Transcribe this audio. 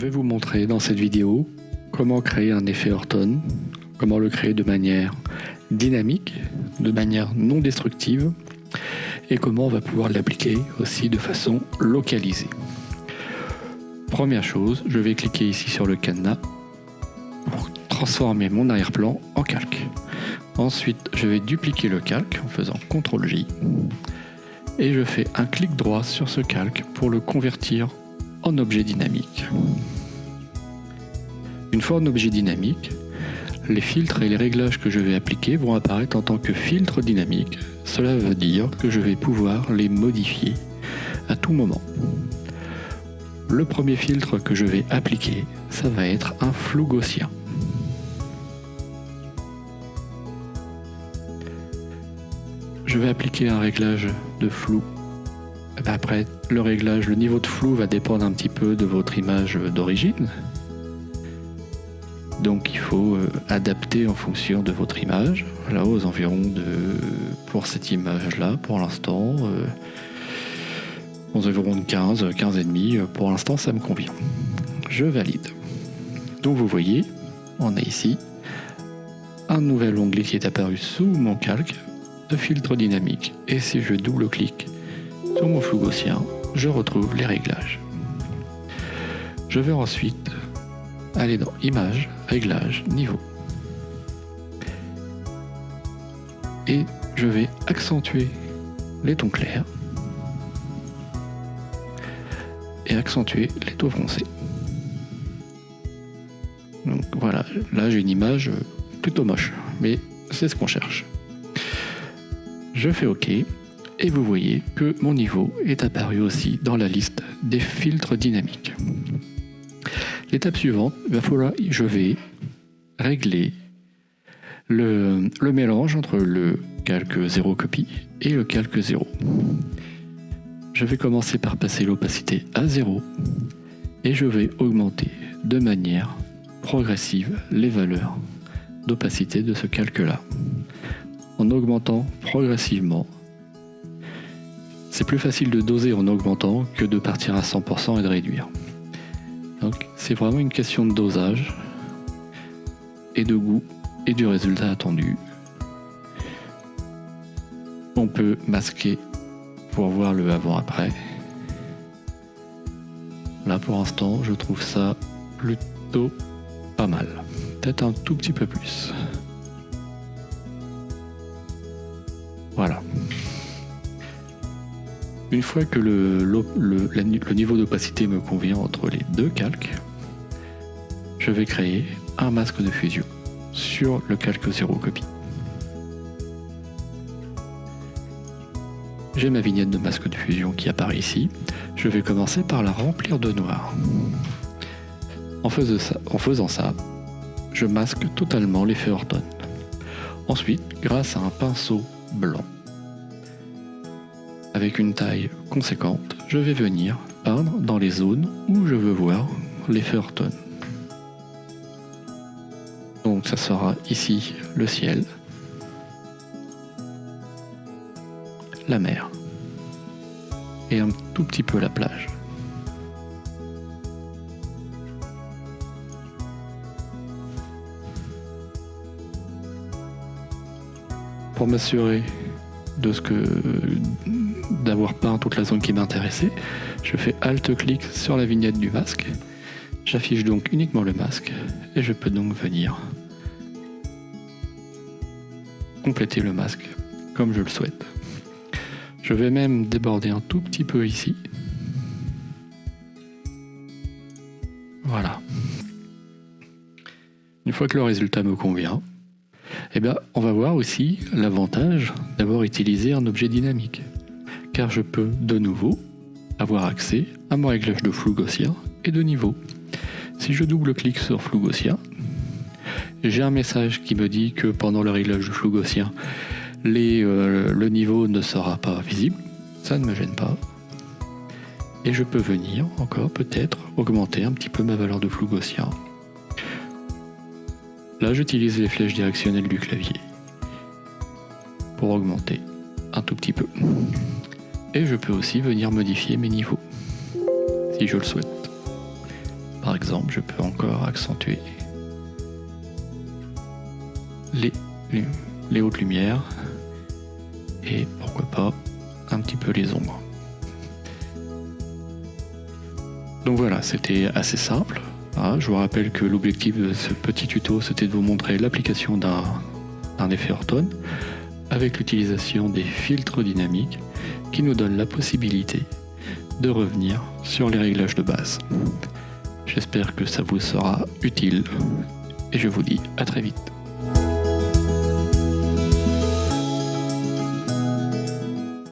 vais vous montrer dans cette vidéo comment créer un effet Horton, comment le créer de manière dynamique, de manière non destructive, et comment on va pouvoir l'appliquer aussi de façon localisée. Première chose, je vais cliquer ici sur le cadenas pour transformer mon arrière-plan en calque. Ensuite, je vais dupliquer le calque en faisant CTRL-J et je fais un clic droit sur ce calque pour le convertir en objet dynamique. Une fois en objet dynamique, les filtres et les réglages que je vais appliquer vont apparaître en tant que filtres dynamiques. Cela veut dire que je vais pouvoir les modifier à tout moment. Le premier filtre que je vais appliquer, ça va être un flou gaussien. Je vais appliquer un réglage de flou. Après, le niveau de flou va dépendre un petit peu de votre image d'origine. Donc il faut adapter en fonction de votre image. Là, aux environs pour cette image-là, pour l'instant, aux environs de 15 et demi, pour l'instant ça me convient. Je valide. Donc vous voyez, on a ici un nouvel onglet qui est apparu sous mon calque de filtre dynamique. Et si je double-clique sur mon flou gaussien, je retrouve les réglages. Je vais ensuite aller dans Images, Réglages, Niveau. Et je vais accentuer les tons clairs et accentuer les taux foncés. Donc voilà, là j'ai une image plutôt moche, mais c'est ce qu'on cherche. Je fais OK et vous voyez que mon niveau est apparu aussi dans la liste des filtres dynamiques. L'étape suivante, je vais régler le mélange entre le calque 0 copie et le calque 0. Je vais commencer par passer l'opacité à 0 et je vais augmenter de manière progressive les valeurs d'opacité de ce calque-là. En augmentant progressivement. C'est plus facile de doser en augmentant que de partir à 100% et de réduire. Donc c'est vraiment une question de dosage et de goût et du résultat attendu. On peut masquer pour voir le avant-après. Là pour l'instant je trouve ça plutôt pas mal. Peut-être un tout petit peu plus. Voilà. Une fois que le niveau d'opacité me convient entre les deux calques, je vais créer un masque de fusion sur le calque 0 copie. J'ai ma vignette de masque de fusion qui apparaît ici. Je vais commencer par la remplir de noir. En faisant ça, je masque totalement l'effet Horton. Ensuite, grâce à un pinceau blanc, avec une taille conséquente, je vais venir peindre dans les zones où je veux voir l'effet Horton. Donc ça sera ici le ciel, la mer et un tout petit peu la plage. Pour m'assurer d'avoir peint toute la zone qui m'intéressait, je fais Alt-clic sur la vignette du masque, j'affiche donc uniquement le masque et je peux donc venir compléter le masque comme je le souhaite. Je vais même déborder un tout petit peu ici. Voilà. Une fois que le résultat me convient, on va voir aussi l'avantage d'avoir utilisé un objet dynamique. Car je peux de nouveau avoir accès à mon réglage de flou gaussien et de niveau. Si je double-clique sur flou gaussien, j'ai un message qui me dit que pendant le réglage de flou gaussien, le niveau ne sera pas visible. Ça ne me gêne pas. Et je peux venir encore peut-être augmenter un petit peu ma valeur de flou gaussien. Là, j'utilise les flèches directionnelles du clavier pour augmenter un tout petit peu. Et je peux aussi venir modifier mes niveaux, si je le souhaite. par exemple, je peux encore accentuer les hautes lumières et pourquoi pas un petit peu les ombres. Donc voilà, c'était assez simple. Je vous rappelle que l'objectif de ce petit tuto, c'était de vous montrer l'application d'un effet Ortone avec l'utilisation des filtres dynamiques qui nous donnent la possibilité de revenir sur les réglages de base. J'espère que ça vous sera utile et je vous dis à très vite.